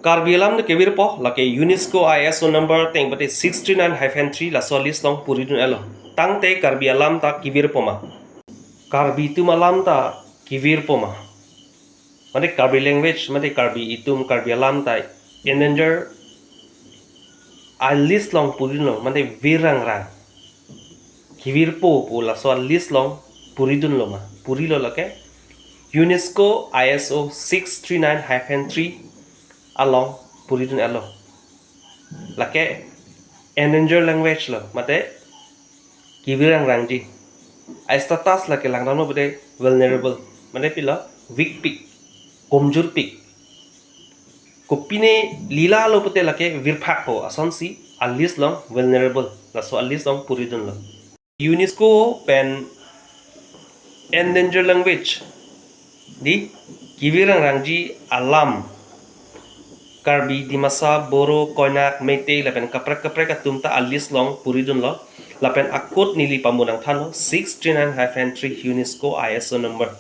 Karbi alam de kevirpo lake UNESCO ISO number teng bate 639-3 la solis long puridun elo. Tang te Karbi alam ta kevirpoma. Karbi itum alam ta kevirpoma. Mate Karbi language mate Karbi itum Karbi alam ta endanger a list long puridun lo mate virang rang. Kevirpo po la so list long puridun lo ma. Puri lo lake UNESCO ISO 639-3 along puridun elo lake endanger language lo mate kivirang rangji a status lake langrang no bade vulnerable mate pila weak pick komjur pick kopine lila lo pute lake virphak ho asonsi alis long vulnerable la so alis long puridun lo UNESCO pen endanger language di kivirang rangji alam Karbi dimasa Boro Koinak Meitei lapen kaprek atum ta alis long puridun lo lapen akut nili pamunang thano 639-3 UNESCO ISO number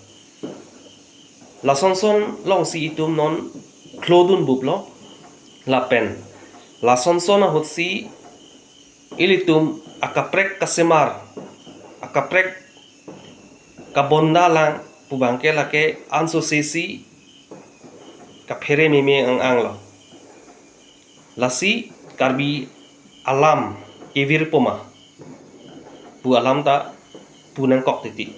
lasonson long si itum non klodun bublo lapen lasonson hot si ilitum akaprek kasemar akaprek kabonda lang pubangke lake anso sesi kaphere meme ang lo lasi Karbi alam kevirpoma pu alam ta punang kok titi